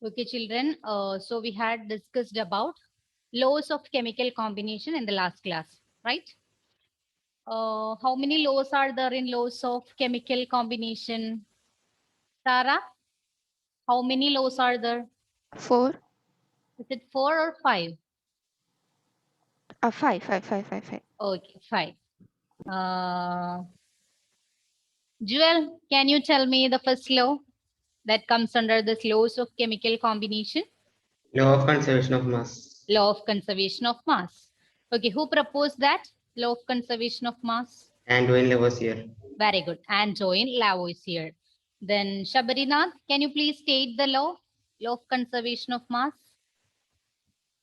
Okay, children. So we had discussed about laws of chemical combination in the last class, right? How many laws are there in laws of chemical combination? Tara, how many laws are there? 4. Is it 4 or 5? 5. Okay, 5. Uh, Jewel, can you tell me the first law that comes under this laws of chemical combination? Law of conservation of mass. Law of conservation of mass. Okay, who proposed that? Law of conservation of mass. Antoine Lavoisier. Very good. And join Lavoisier. Then Shabarinath, can you please state the law? Law of conservation of mass.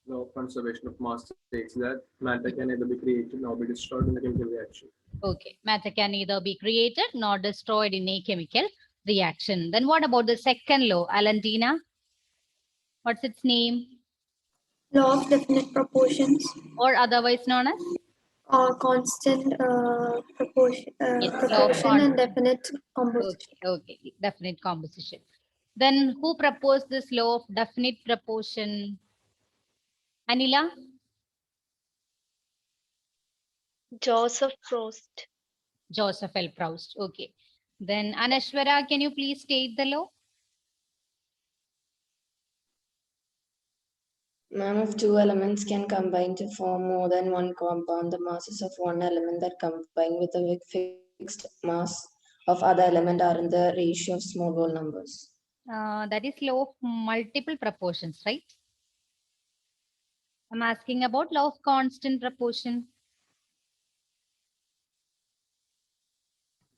Law of conservation of mass states that matter can neither be created nor be destroyed in a chemical reaction. Okay, matter can neither be created nor destroyed in a chemical reaction. Then what about the second law, Alantina? What's its name? Law of definite proportions Or otherwise known as? or constant Yes, law of proportion and definite composition. Okay, definite composition. Then who proposed this law of definite proportion? Anila? Joseph Proust. Joseph L. Proust. Okay. Then Anashwara, can you please state the law? Ma'am, if two elements can combine to form more than one compound, the masses of one element that combine with a fixed mass of other element are in the ratio of small whole numbers. That is law of multiple proportions, right? I'm asking about law of constant proportion.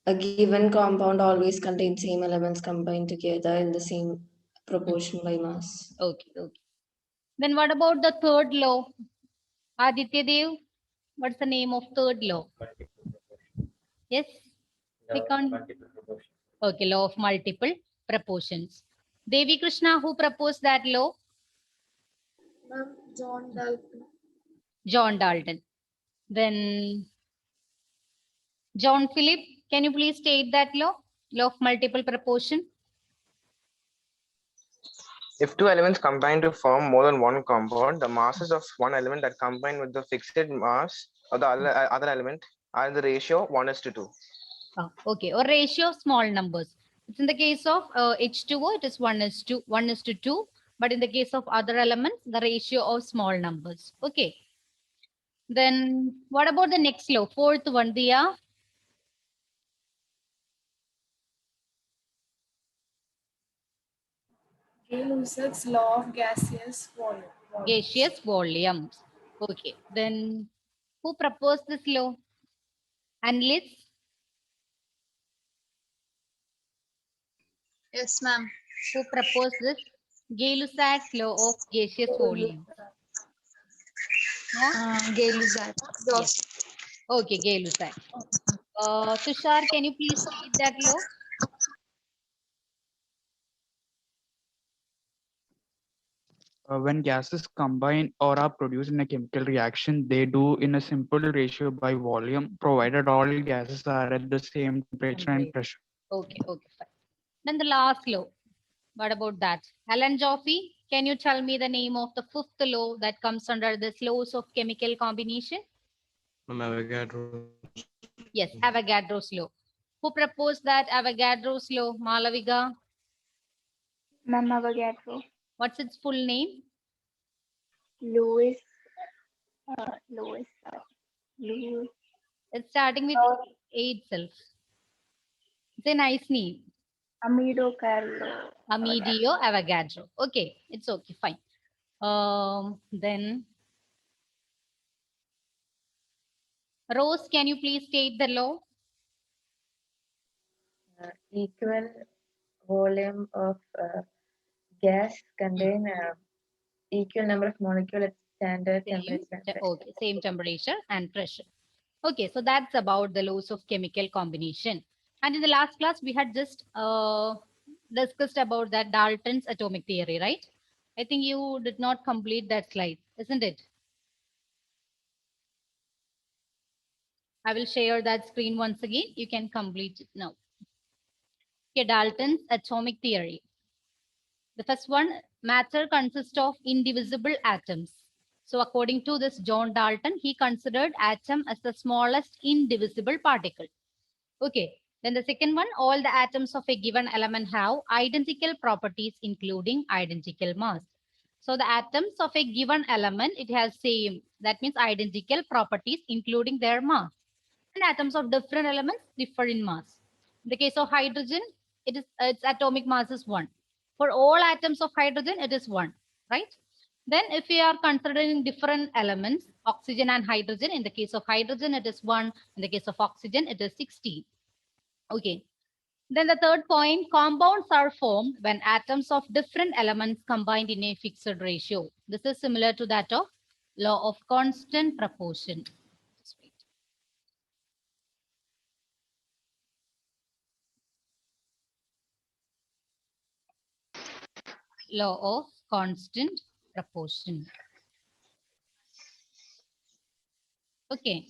A given compound always contains same elements combined together in the same proportion by mass. Okay, okay. Then what about the third law? Aditya Dev, what's the name of third law? Yes? Click on. Okay, law of multiple proportions. Devi Krishna, who proposed that law? John Dalton. John Dalton. Then John Philip, can you please state that law? Law of multiple proportion. If two elements combine to form more than one compound, the masses of one element that combine with the fixed mass of the other element are in the ratio 1:2. Okay, or ratio of small numbers. It's in the case of H2O, it is 1:2. But in the case of other elements, the ratio of small numbers. Okay. Then what about the next law? Fourth one, Dia. Gay-Lussac's law of gaseous volume. Gaseous volumes. Okay. Then who proposed this law? Annelies? Yes, ma'am. Who proposed this? Gay-Lussac's law of gaseous volume. Yeah? Gay-Lussac. Yes. Okay, Gay-Lussac. Tushar, can you please state that law? When gases combine or are produced in a chemical reaction, they do in a simple ratio by volume, provided all gases are at the same temperature and pressure. Okay, okay, fine. Then the last law. What about that? Alan Joffe, can you tell me the name of the fifth law that comes under this laws of chemical combination? Yes, Avogadro's law. Who proposed that Avogadro's law? Malaviga? Ma'am, Avogadro. What's its full name? Louis. Louis. Louis. It's starting with A itself. It's a nice name. Amido Carlo. Amedeo Avogadro. Okay, it's okay, fine. Then Rose, can you please state the law? Equal volume of gas contain equal number of molecules at standard temperature and pressure. Okay, same temperature and pressure. Okay, so that's about the laws of chemical combination. And in the last class, we had just discussed about that Dalton's atomic theory, right? I think you did not complete that slide, isn't it? I will share that screen once again. You can complete it now. Okay, Dalton's atomic theory. The first one, matter consists of indivisible atoms. So according to this John Dalton, he considered atom as the smallest indivisible particle. Okay. Then the second one, all the atoms of a given element have identical properties, including identical mass. So the atoms of a given element, it has same, that means identical properties, including their mass. And atoms of different elements differ in mass. In the case of hydrogen, its atomic mass is 1. For all atoms of hydrogen, it is 1, right? Then if we are considering different elements, oxygen and hydrogen, in the case of hydrogen, it is 1. In the case of oxygen, it is 16. Okay. Then the third point, compounds are formed when atoms of different elements combined in a fixed ratio. This is similar to that of law of constant proportion. Just wait. Law of constant proportion. Okay.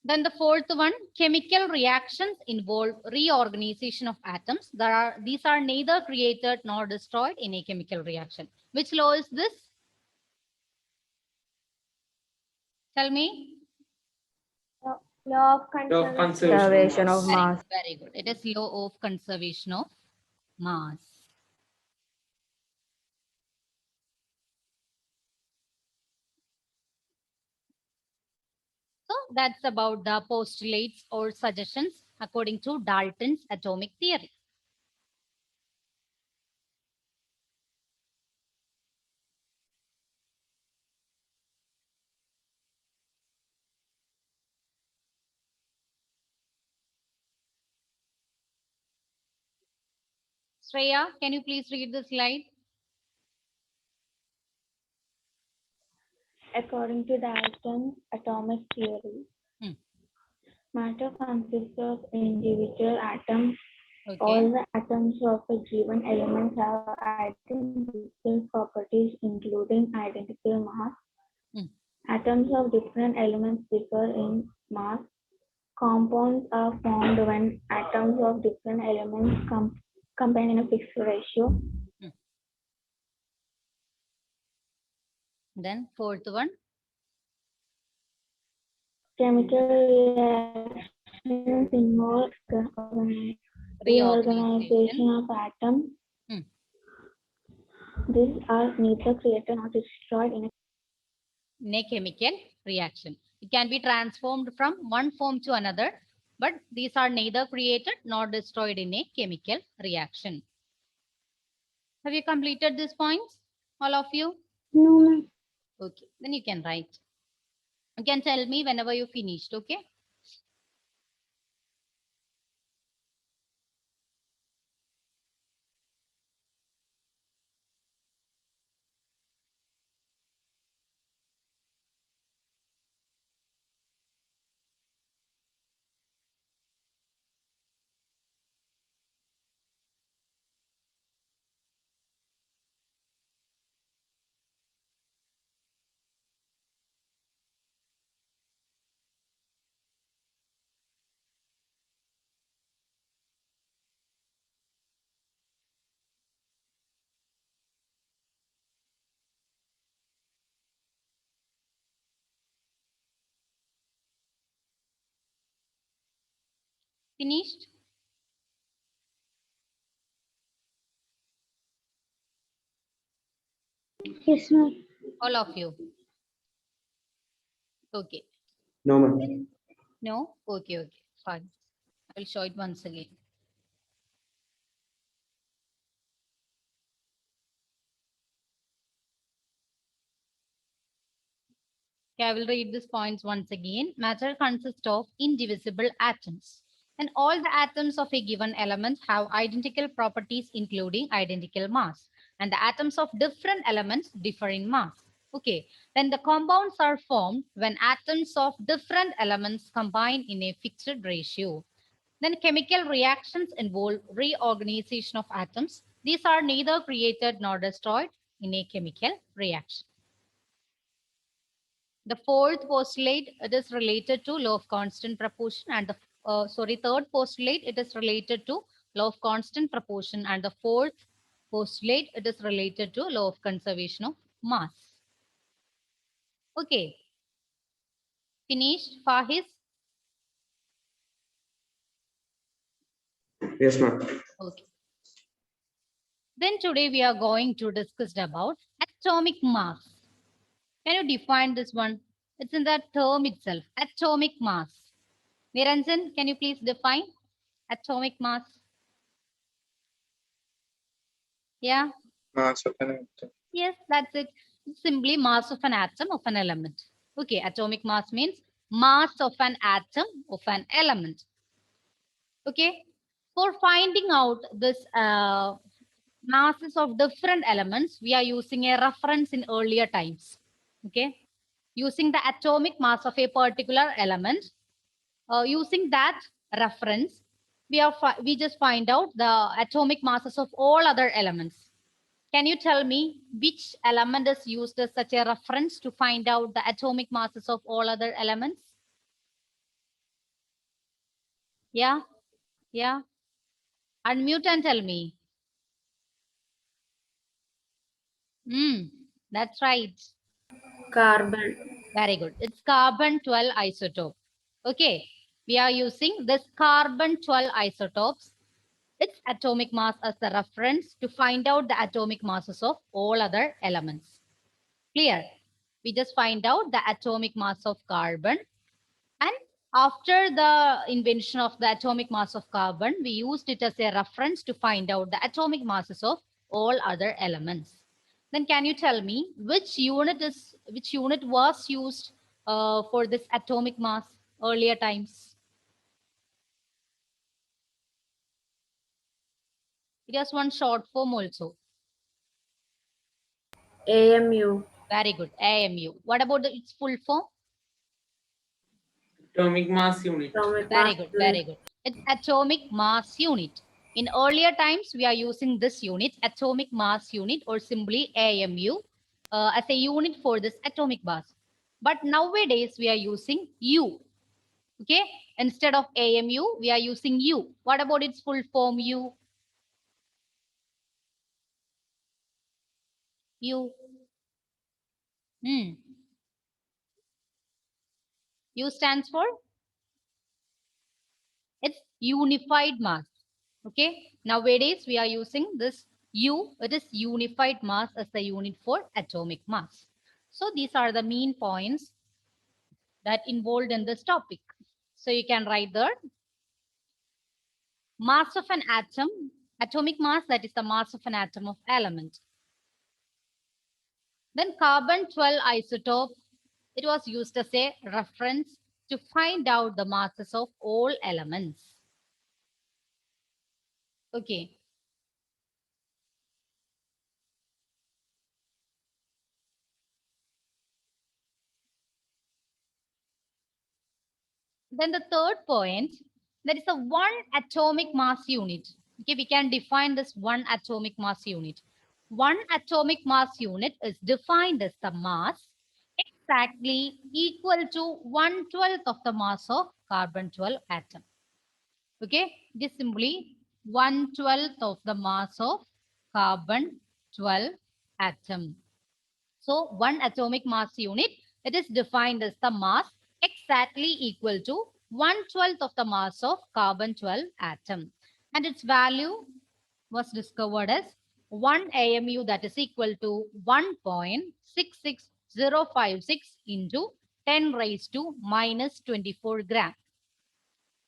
Then the fourth one, chemical reactions involve reorganization of atoms. These are neither created nor destroyed in a chemical reaction. Which law is this? Tell me. Law of conservation. Conservation of mass. Very good. It is law of conservation of mass. So that's about the postulates or suggestions according to Dalton's atomic theory. Shreya, can you please read the slide? According to Dalton's atomic theory, matter consists of individual atoms. Okay. All the atoms of a given element have identical properties, including identical mass. Atoms of different elements differ in mass. Compounds are formed when atoms of different elements combine in a fixed ratio. Then fourth one. Chemical reactions involve reorganization of atoms. These are neither created nor destroyed in a chemical reaction. It can be transformed from one form to another, but these are neither created nor destroyed in a chemical reaction. Have you completed these points, all of you? No, ma'am. Okay, then you can write. You can tell me whenever you finished, okay? Finished? Yes, ma'am. All of you? Okay. No, ma'am. No? Okay, okay, fine. I will show it once again. Okay, I will read these points once again. Matter consists of indivisible atoms. And all the atoms of a given element have identical properties, including identical mass. And the atoms of different elements differ in mass. Okay, then the compounds are formed when atoms of different elements combine in a fixed ratio. Then chemical reactions involve reorganization of atoms. These are neither created nor destroyed in a chemical reaction. The fourth postulate, it is related to law of constant proportion, and the third postulate, it is related to law of constant proportion, and the fourth postulate, it is related to law of conservation of mass. Okay. Finished, Faiz? Yes, ma'am. Okay. Then today we are going to discuss about atomic mass. Can you define this one? It's in the term itself, atomic mass. Niranjan, can you please define atomic mass? Yeah. Mass of an atom. Yes, that's it. It's simply mass of an atom of an element. Okay, atomic mass means mass of an atom of an element. Okay, for finding out this masses of different elements, we are using a reference in earlier times. Okay, using the atomic mass of a particular element, using that reference, we just find out the atomic masses of all other elements. Can you tell me which element is used as such a reference to find out the atomic masses of all other elements? Yeah, yeah. Unmute and tell me. That's right. Carbon. Very good. It's carbon 12 isotope. Okay. We are using this carbon 12 isotopes, its atomic mass as the reference to find out the atomic masses of all other elements. Clear? We just find out the atomic mass of carbon. And after the invention of the atomic mass of carbon, we used it as a reference to find out the atomic masses of all other elements. Then can you tell me which unit was used for this atomic mass earlier times? It has one short form also. AMU. Very good. AMU. What about its full form? Atomic mass unit. Very good. Very good. It's atomic mass unit. In earlier times, we are using this unit, atomic mass unit, or simply AMU, as a unit for this atomic mass. But nowadays, we are using U. Okay. Instead of AMU, we are using U. What about its full form? U. U. U stands for? It's unified mass. Okay. Nowadays, we are using this U. It is unified mass as the unit for atomic mass. So these are the main points that involved in this topic. So you can write there. Mass of an atom, atomic mass, that is the mass of an atom of element. Then carbon 12 isotope, it was used as a reference to find out the masses of all elements. Okay. Then the third point, that is a one atomic mass unit. Okay, we can define this one atomic mass unit. One atomic mass unit is defined as the mass exactly equal to 1/12 of the mass of carbon 12 atom. Okay, it is simply 1/12 of the mass of carbon 12 atom. So one atomic mass unit, it is defined as the mass exactly equal to 1/12 of the mass of carbon 12 atom. And its value was discovered as 1 AMU, that is equal to 1.66056 into 10 raised to minus 24 gram.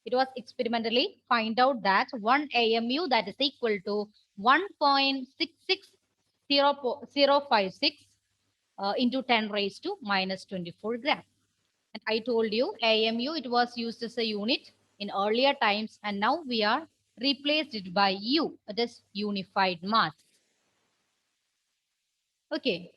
It was experimentally find out that 1 AMU, that is equal to 1.66056 into 10 raised to minus 24 gram. And I told you AMU, it was used as a unit in earlier times, and now we are replaced it by U, it is unified mass. Okay.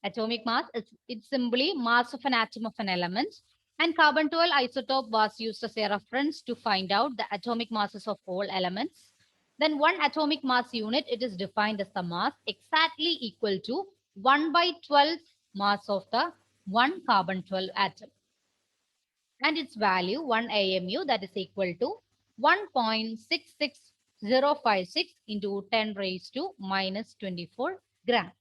Atomic mass, it's simply mass of an atom of an element, and carbon 12 isotope was used as a reference to find out the atomic masses of all elements. Then one atomic mass unit, it is defined as the mass exactly equal to 1/12 mass of the one carbon 12 atom. and its value 1 AMU, that is equal to 1.66056 into 10 raised to minus 24 gram.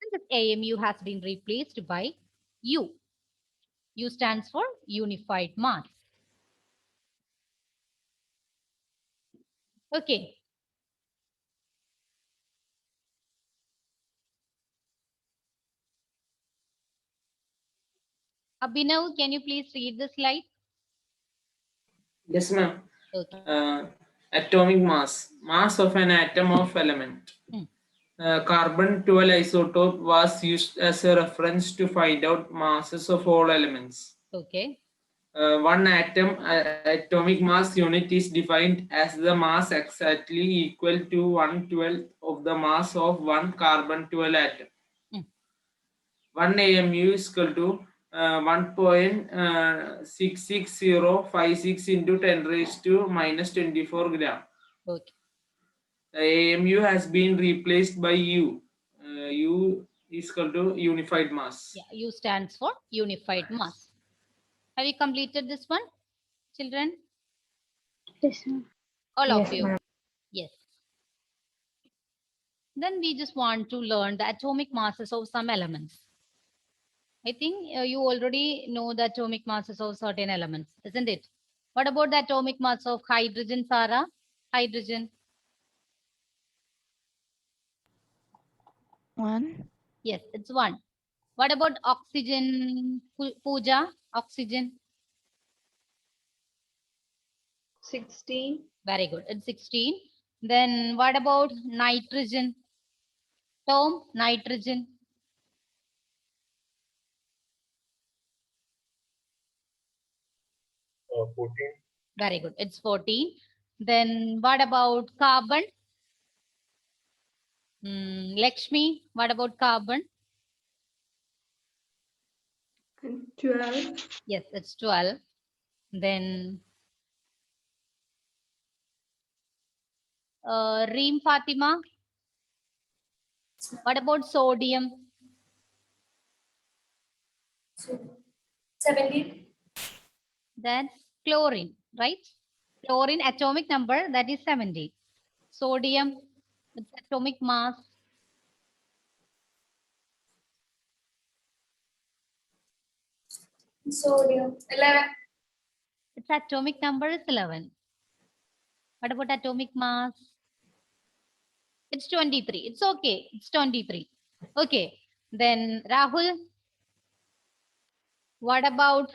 And this AMU has been replaced by U. U stands for unified mass. Okay. Abhinav, can you please read the slide? Yes, ma'am. Okay. Atomic mass. Mass of an atom of element. Hmm. Carbon 12 isotope was used as a reference to find out masses of all elements. Okay. One atom atomic mass unit is defined as the mass exactly equal to 1/12 of the mass of one carbon 12 atom. Hmm. 1 AMU is equal to 1.66056 into 10 raised to minus 24 gram. Okay. The AMU has been replaced by U. U is equal to unified mass. Yeah, U stands for unified mass. Have you completed this one, children? Yes, ma'am. All of Yes, you? ma'am. Yes. Then we just want to learn the atomic masses of some elements. I think you already know the atomic masses of certain elements, isn't it? What about the atomic mass of hydrogen, Sarah? Hydrogen. 1. Yes, it's 1. What about oxygen, Pooja? Oxygen. 16. Very good. It's 16. Then what about nitrogen? Tom, nitrogen. 14. Very good. It's 14. Then what about carbon? Lakshmi, what about carbon? 12. Yes, it's 12. Then Reem Fatima, what about sodium? 17. That's chlorine, right? Chlorine atomic number, that is 70. Sodium, its atomic mass. Sodium. 11. Its atomic number is 11. What about atomic mass? It's 23. It's okay. It's 23. Okay. Then Rahul, what about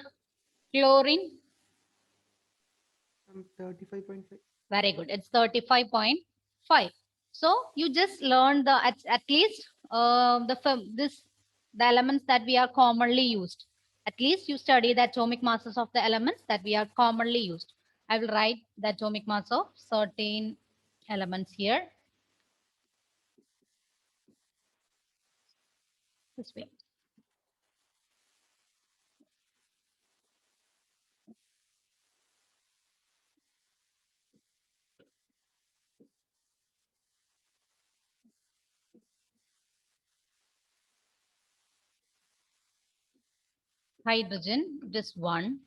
chlorine? 35.5. Very good. It's 35.5. So you just learned the at least the elements that we are commonly used. At least you study the atomic masses of the elements that we are commonly used. I will write the atomic mass of certain elements here. This way. Hydrogen, it is 1.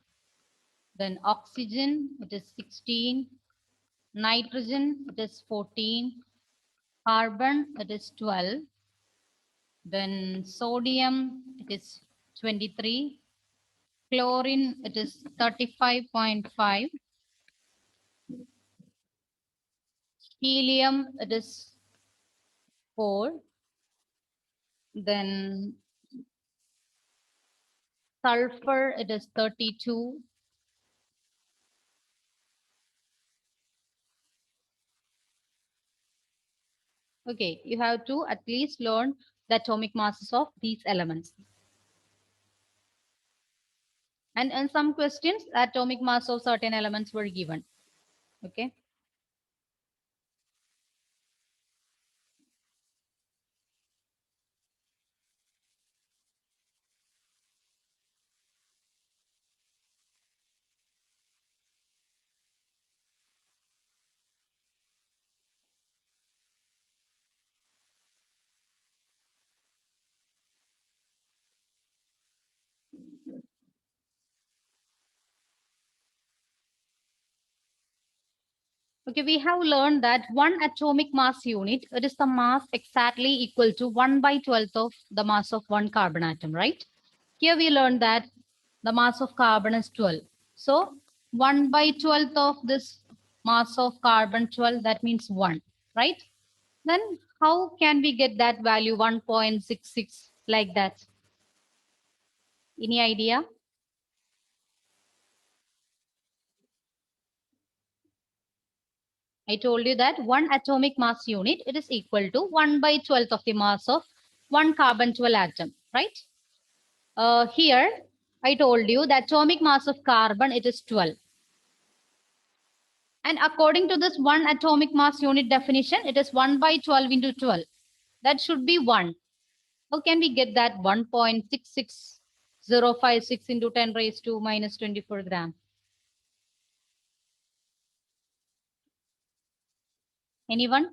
Then oxygen, it is 16. Nitrogen, it is 14. Carbon, it is 12. Then sodium, it is 23. Chlorine, it is 35.5. Helium, it is 4. Then sulfur, it is 32. Okay, you have to at least learn the atomic masses of these elements. And in some questions, atomic mass of certain elements were given. Okay. Okay, we have learned that one atomic mass unit, it is the mass exactly equal to 1/12 of the mass of one carbon atom, right? Here we learned that the mass of carbon is 12. So 1/12 of this mass of carbon 12, that means 1, right? Then how can we get that value 1.66 like that? Any idea? I told you that one atomic mass unit, it is equal to 1/12 of the mass of one carbon 12 atom, right? Here, I told you the atomic mass of carbon, it is 12. And according to this one atomic mass unit definition, it is 1/12 into 12. That should be 1. How can we get that 1.66056 into 10 raised to minus 24 gram? Anyone?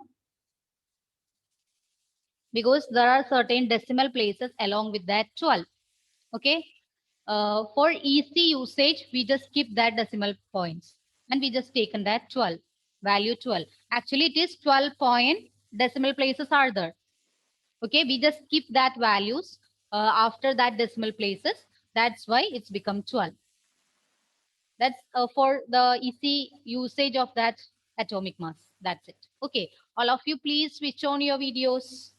Because there are certain decimal places along with that 12. Okay. For easy usage, we just skip that decimal points and we just taken that 12, value 12. Actually, it is 12 point decimal places are there. Okay, we just skip that values after that decimal places. That's why it's become 12. That's for the easy usage of that atomic mass. That's it. Okay, all of you, please switch on your videos.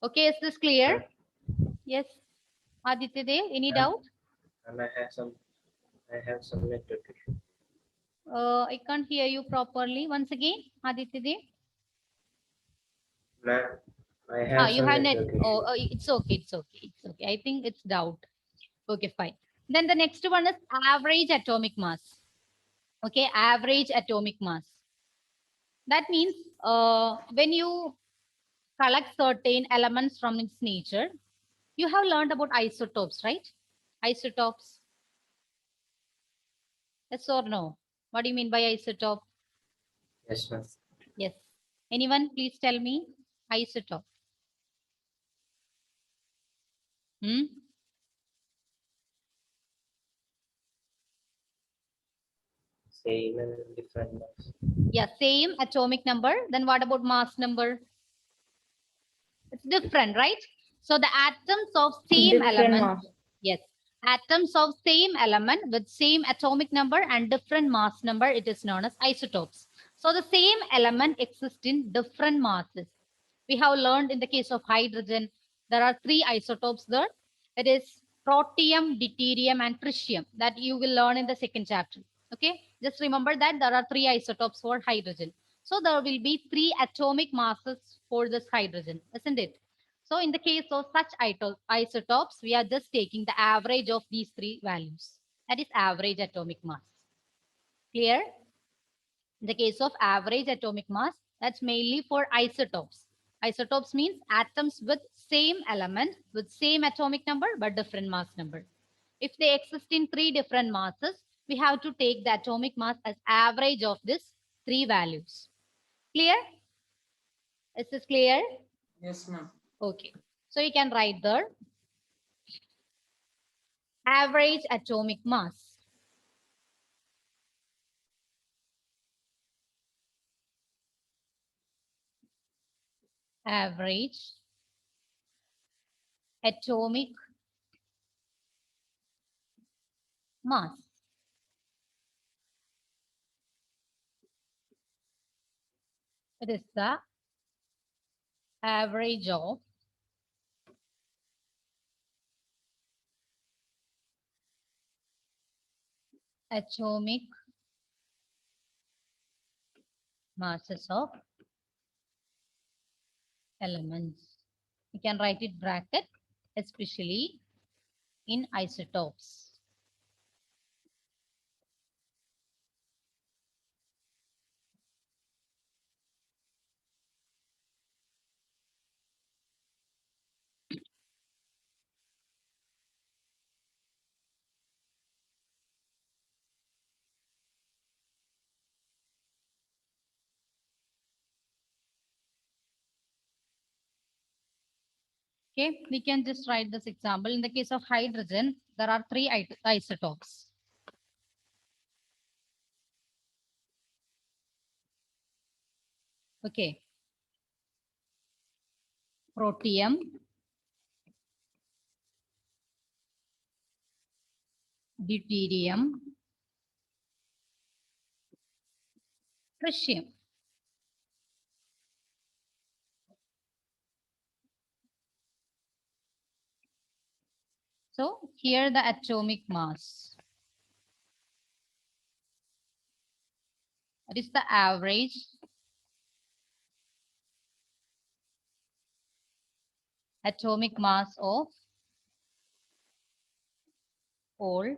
Okay, is this clear? Yes. Aditya Dev, any doubt? And I have some network issue. I can't hear you properly. Once again, Aditya Dev. Ma'am, I have You some have net. network issue. Oh, it's okay. It's okay. It's okay. I think it's doubt. Okay, fine. Then the next one is average atomic mass. Okay, average atomic mass. That means when you collect certain elements from its nature, you have learned about isotopes, right? Isotopes. Yes or no? What do you mean by isotope? Yes, ma'am. Yes. Anyone, please tell me isotope. Hmm? Same and different mass. Yeah, same atomic number. Then what about mass number? It's different, right? So the atoms of same Different element. mass. Yes. Atoms of same element with same atomic number and different mass number, it is known as isotopes. So the same element exists in different masses. We have learned in the case of hydrogen, there are 3 isotopes there. It is protium, deuterium, and tritium that you will learn in the second chapter. Okay, just remember that there are 3 isotopes for hydrogen. So there will be 3 atomic masses for this hydrogen, isn't it? So in the case of such isotopes, we are just taking the average of these 3 values. That is average atomic mass. Clear? In the case of average atomic mass, that's mainly for isotopes. Isotopes means atoms with same element with same atomic number but different mass number. If they exist in 3 different masses, we have to take the atomic mass as average of these 3 values. Clear? Is this clear? Yes, ma'am. Okay. So you can write there average atomic mass. Average atomic mass. It is the average of atomic masses of elements. You can write it bracket, especially in isotopes. Okay, we can just write this example. In the case of hydrogen, there are 3 isotopes. Okay. Protium, deuterium, tritium. So here the atomic mass. That is the average atomic mass of all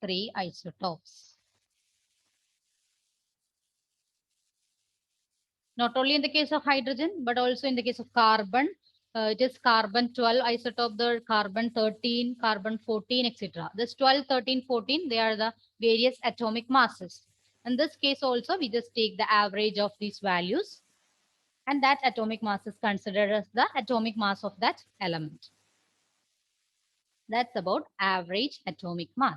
three isotopes. Not only in the case of hydrogen, but also in the case of carbon. It is carbon 12 isotope, the carbon 13, carbon 14, etc. This 12, 13, 14, they are the various atomic masses. In this case also, we just take the average of these values, and that atomic mass is considered as the atomic mass of that element. That's about average atomic mass.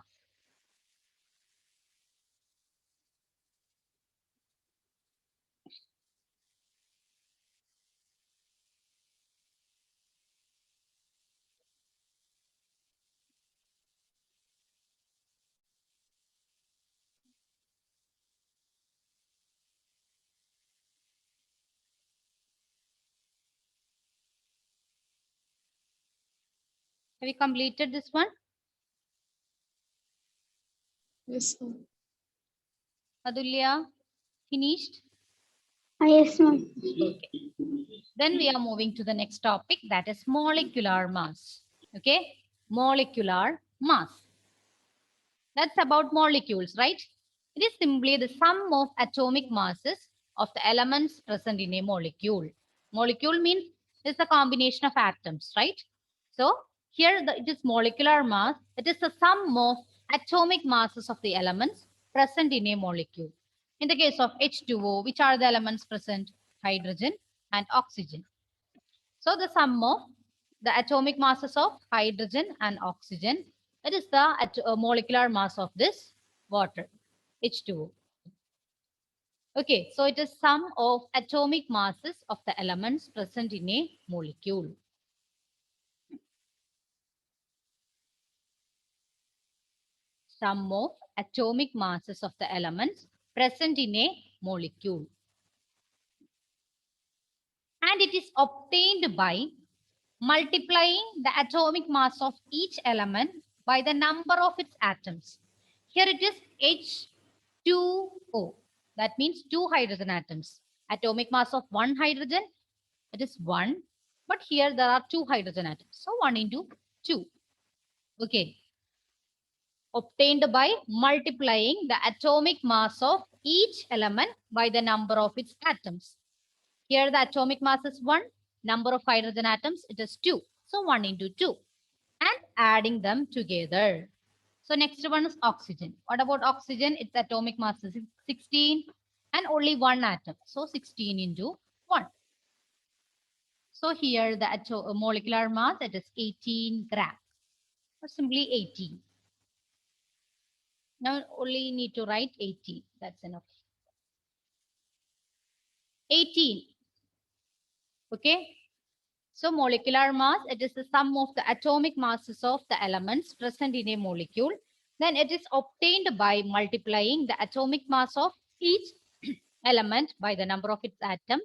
Have you completed this one? Yes, ma'am. Adulya, finished? Yes, ma'am. Okay. Then we are moving to the next topic, that is molecular mass. Okay, molecular mass. That's about molecules, right? It is simply the sum of atomic masses of the elements present in a molecule. Molecule means it's a combination of atoms, right? So here it is molecular mass. It is the sum of atomic masses of the elements present in a molecule. In the case of H2O, which are the elements present? Hydrogen and oxygen. So the sum of the atomic masses of hydrogen and oxygen, it is the molecular mass of this water, H2O. Okay, so it is sum of atomic masses of the elements present in a molecule. Sum of atomic masses of the elements present in a molecule. And it is obtained by multiplying the atomic mass of each element by the number of its atoms. Here it is H2O. That means 2 hydrogen atoms. Atomic mass of 1 hydrogen, it is 1. But here there are 2 hydrogen atoms. So 1 into 2. Okay. Obtained by multiplying the atomic mass of each element by the number of its atoms. Here the atomic mass is 1. Number of hydrogen atoms, it is 2. So 1 into 2. And adding them together. So next one is oxygen. What about oxygen? Its atomic mass is 16 and only 1 atom. So 16 into 1. So here the molecular mass, it is 18 grams. Or simply 18. Now only need to write 18. That's enough. 18. Okay. So molecular mass, it is the sum of the atomic masses of the elements present in a molecule. Then it is obtained by multiplying the atomic mass of each element by the number of its atoms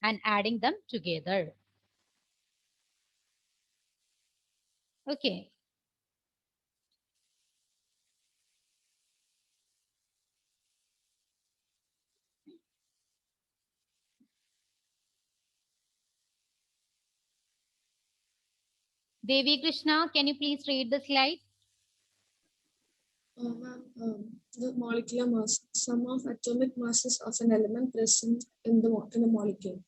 and adding them together. Okay. Devi Krishna, can you please read the slide? Ma'am, the molecular mass, sum of atomic masses of an element present in the molecule.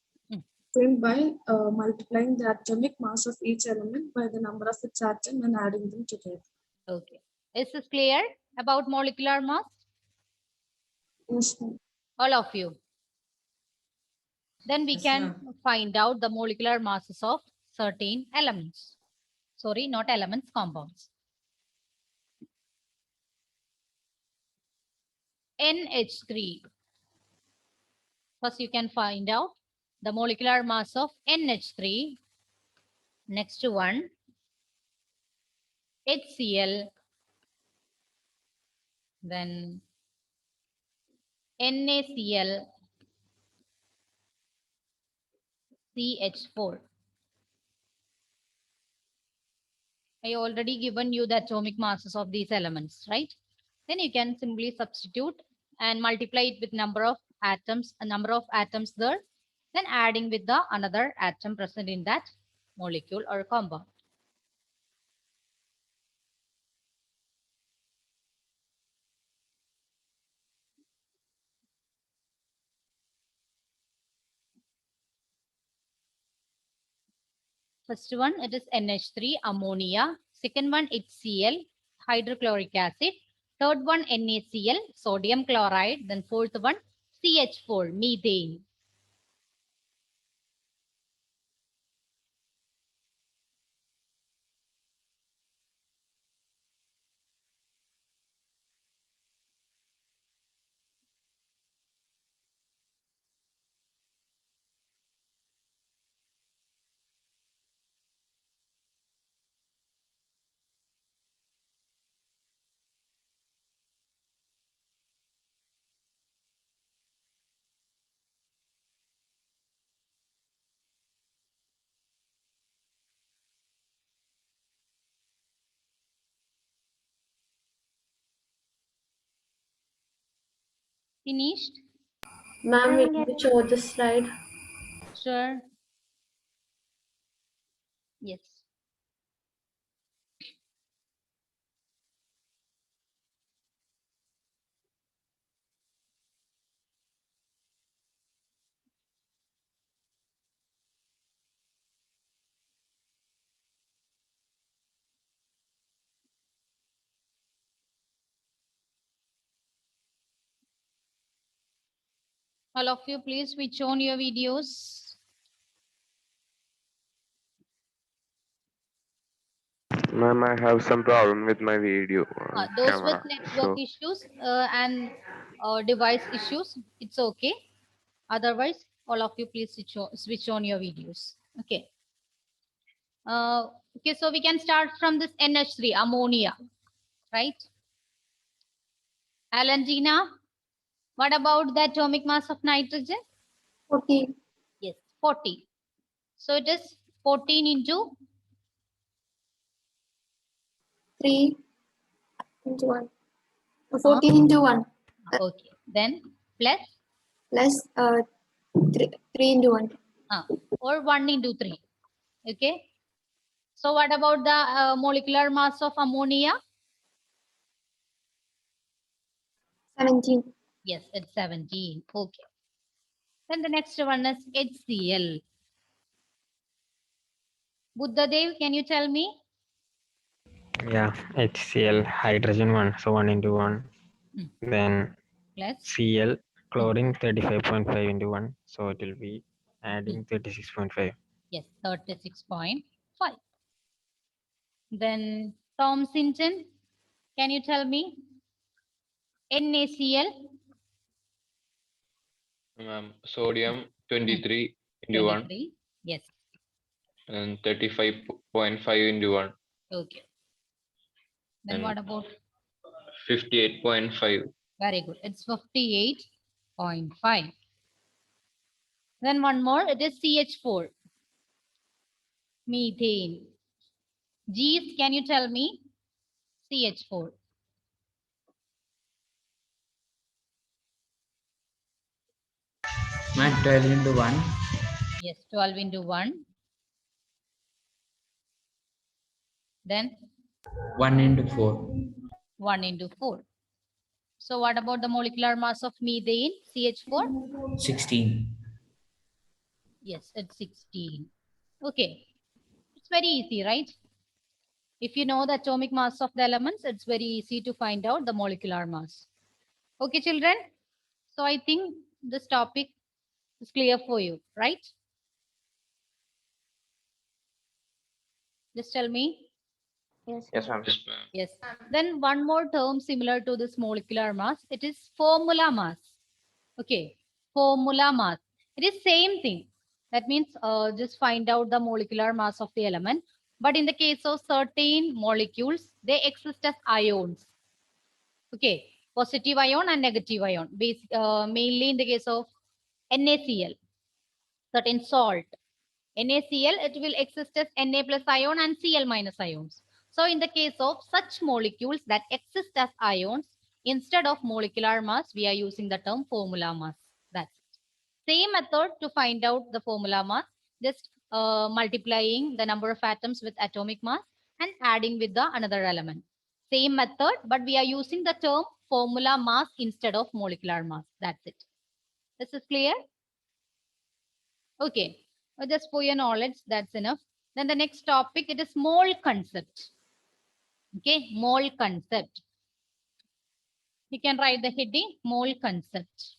Obtained by multiplying the atomic mass of each element by the number of its atom and adding them together. Okay. Is this clear about molecular mass? Yes, ma'am. All of you. Then we Yes, can ma'am. find out the molecular masses of certain elements. Sorry, not elements, compounds. NH3. First you can find out the molecular mass of NH3. Next one, HCl. Then NaCl, CH4. I already given you the atomic masses of these elements, right? Then you can simply substitute and multiply it with number of atoms, a number of atoms there, then adding with the another atom present in that molecule or compound. First one, it is NH3, ammonia. Second one, HCl, hydrochloric acid. Third one, NaCl, sodium chloride. Then fourth one, CH4, methane. Finished? Ma'am, will you show the slide? Sure. Yes. All of you, please switch on your videos. Ma'am, I have some problem with my video Those with camera. network issues and device issues, it's okay. Otherwise, all of you, please switch on your videos. Okay. Okay, so we can start from this NH3, ammonia, right? Alantina, what about the atomic mass of nitrogen? 14. Yes, 40. So it is 14 into 3 into 1. 14 into 1. Okay, then plus? Plus 3 into 1. Or 1 into 3. Okay. So what about the molecular mass of ammonia? 17. Yes, it's 17. Okay. Then the next one is HCl. Buddhadev, can you tell me? Yeah, HCl, hydrogen 1, so 1 into 1. Then Plus Cl, chlorine 35.5 into 1, so it will be adding 36.5. Yes, 36.5. Then Thomson, can you tell me? NaCl? Sodium 23 into 1 23. Yes. and 35.5 into 1 Okay. Then and what about? 58.5. Very good. It's 58.5. Then one more, it is CH4. Methane. G's, can you tell me? CH4. Ma'am, 12 into 1. Yes, 12 into 1. Then 1 into 4. 1 into 4. So what about the molecular mass of methane, CH4? 16. Yes, it's 16. Okay. It's very easy, right? If you know the atomic mass of the elements, it's very easy to find out the molecular mass. Okay, children. So I think this topic is clear for you, right? Just tell me. Yes, ma'am. Yes. Then one more term similar to this molecular mass, it is formula mass. Okay. Formula mass. It is same thing. That means just find out the molecular mass of the element. But in the case of certain molecules, they exist as ions. Okay, positive ion and negative ion. Mainly in the case of NaCl, certain salt. NaCl, it will exist as Na plus ion and Cl minus ions. So in the case of such molecules that exist as ions, instead of molecular mass, we are using the term formula mass. That's it. Same method to find out the formula mass, just multiplying the number of atoms with atomic mass and adding with the another element. Same method, but we are using the term formula mass instead of molecular mass. That's it. This is clear? Okay. Just for your knowledge, that's enough. Then the next topic, it is mole concept. Okay, mole concept. You can write the heading mole concept.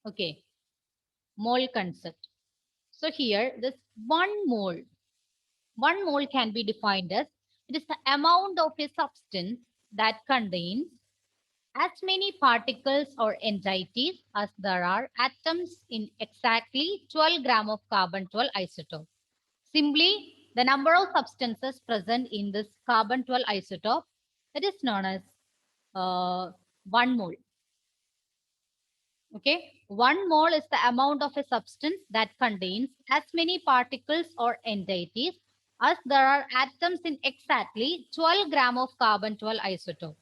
Okay, mole concept. So here, this 1 mole can be defined as it is the amount of a substance that contains as many particles or entities as there are atoms in exactly 12 gram of carbon-12 isotope. Simply, the number of substances present in this carbon-12 isotope, it is known as 1 mole. Okay, 1 mole is the amount of a substance that contains as many particles or entities as there are atoms in exactly 12 gram of carbon-12 isotope.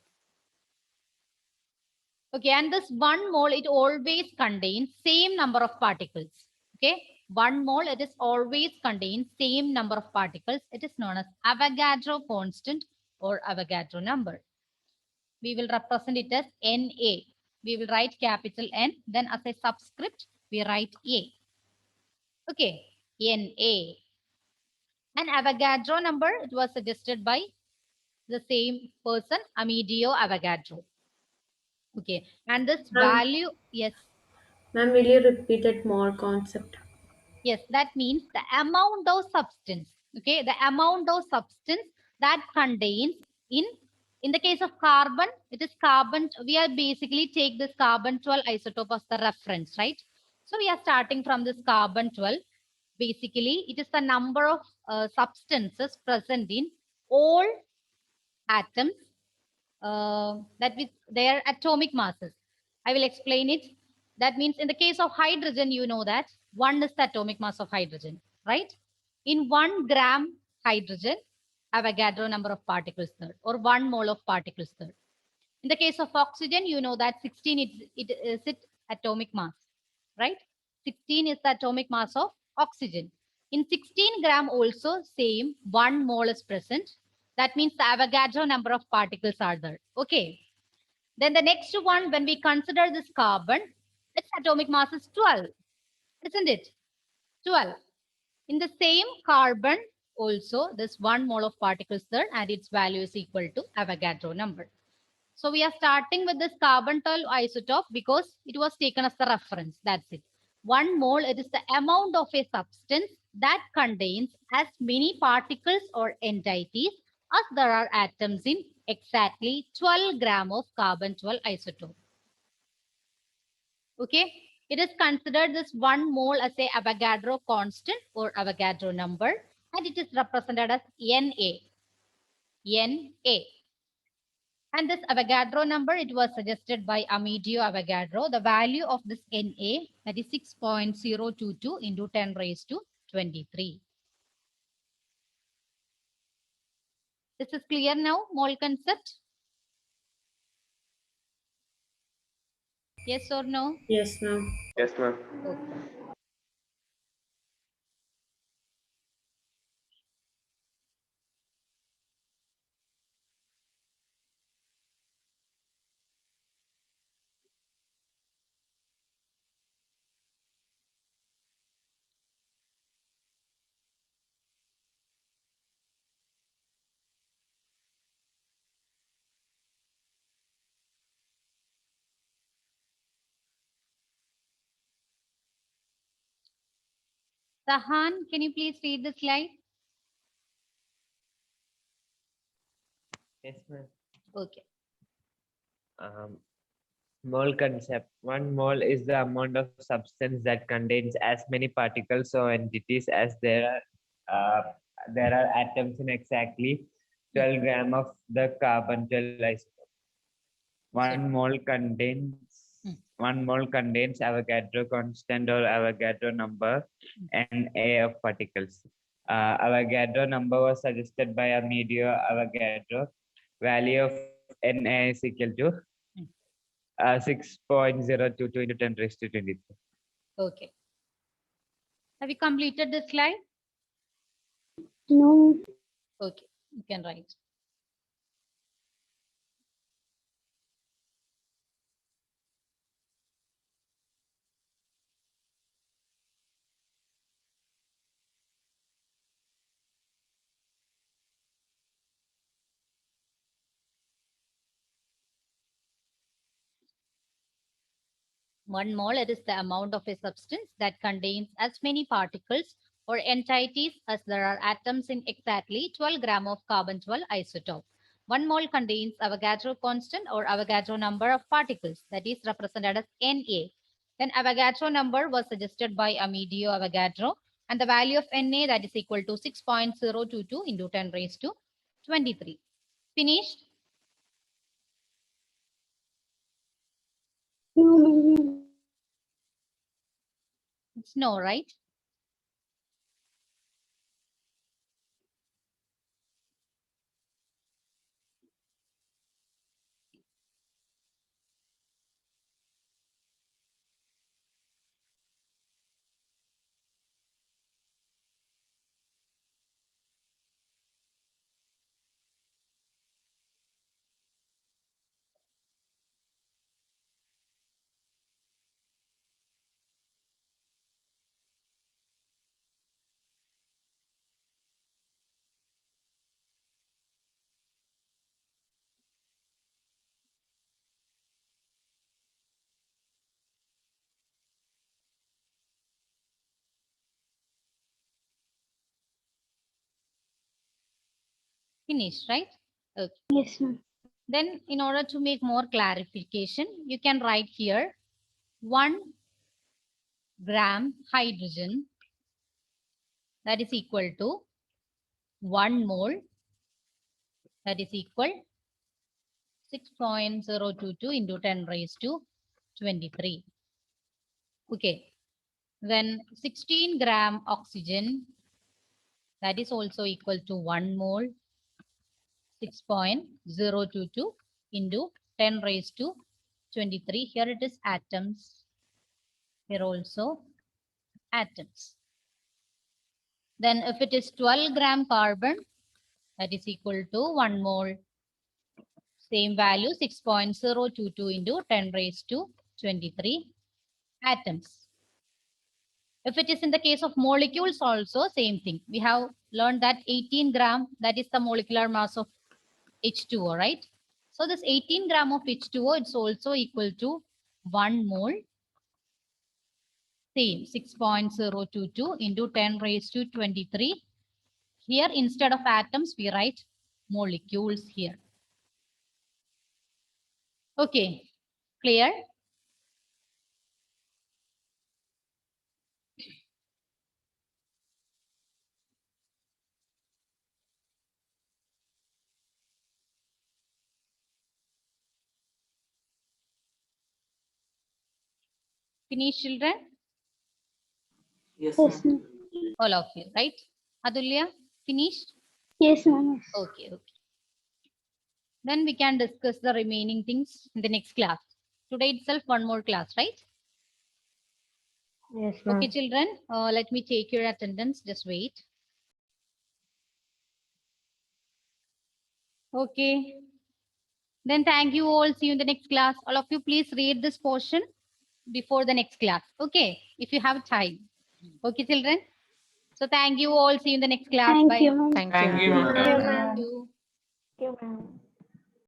Okay, and this 1 mole, it always contains same number of particles. Okay, 1 mole, it is always contains same number of particles. It is known as Avogadro constant or Avogadro number. We will represent it as Na. We will write capital N, then as a subscript, we write A. Okay, Na. And Avogadro number, it was suggested by the same person, Amedeo Avogadro. Okay, and this value, yes. Ma'am, will you repeat that mole concept? Yes, that means the amount of substance. Okay, the amount of substance that contains in the case of carbon, it is carbon. We are basically take this carbon-12 isotope as the reference, right? So we are starting from this carbon-12. Basically, it is the number of substances present in all atoms that with their atomic masses. I will explain it. That means in the case of hydrogen, you know that 1 is the atomic mass of hydrogen, right? In 1 gram hydrogen, Avogadro number of particles there, or 1 mole of particles there. In the case of oxygen, you know that 16 it is its atomic mass, right? 16 is the atomic mass of oxygen. In 16 gram also same 1 mole is present. That means the Avogadro number of particles are there. Okay. Then the next one, when we consider this carbon, its atomic mass is 12, isn't it? 12. In the same carbon also, this 1 mole of particles there and its value is equal to Avogadro number. So we are starting with this carbon-12 isotope because it was taken as the reference. That's it. 1 mole, it is the amount of a substance that contains as many particles or entities as there are atoms in exactly 12 gram of carbon-12 isotope. Okay, it is considered this 1 mole as a Avogadro constant or Avogadro number, and it is represented as Na. Na. And this Avogadro number, it was suggested by Amedeo Avogadro. The value of this Na, that is 6.022 into 10 raised to 23. This is clear now, mole concept? Yes or no? Yes, ma'am. Yes, ma'am. Okay. Sahan, can you please read the slide? Yes, ma'am. Okay. Mole concept. One mole is the amount of substance that contains as many particles or entities as there are atoms in exactly 12 grams of the carbon 12 isotope. One mole contains Avogadro constant or Avogadro number and A of particles. Avogadro number was suggested by Amedeo Avogadro. Value of Na is equal to 6.022 into 10 raised to 23. Okay. Have you completed the slide? No. Okay, you can write. One mole, it is the amount of a substance that contains as many particles or entities as there are atoms in exactly 12 grams of carbon-12 isotope. One mole contains Avogadro constant or Avogadro number of particles that is represented as Na. Then Avogadro number was suggested by Amedeo Avogadro and the value of Na that is equal to 6.022 into 10 raised to 23. Finished? It's no, right? Finished, right? Okay. Yes, ma'am. Then in order to make more clarification, you can write here 1 gram hydrogen that is equal to 1 mole that is equal 6.022 into 10 raised to 23. Okay. Then 16 gram oxygen that is also equal to 1 mole 6.022 into 10 raised to 23. Here it is atoms. Here also atoms. Then if it is 12 gram carbon, that is equal to 1 mole. Same value 6.022 into 10 raised to 23 atoms. If it is in the case of molecules also, same thing. We have learned that 18 gram, that is the molecular mass of H2O, right? So this 18 gram of H2O, it's also equal to 1 mole. Same, 6.022 into 10 raised to 23. Here, instead of atoms, we write molecules here. Okay, clear? Finish, children? Yes, Yes, ma'am. ma'am. All of you, right? Adulya, finished? Yes, ma'am. Okay, okay. Then we can discuss the remaining things in the next class. Today itself, one more class, right? Yes, Okay, ma'am. children, let me take your attendance. Just wait. Okay. Then thank you all. See you in the next class. All of you, please read this portion before the next class. Okay, if you have time. Okay, children. So thank you all. See you in the next class. Thank Bye. you, ma'am. Thank you, ma'am. Thank you, ma'am. Thank you. Thank you, ma'am.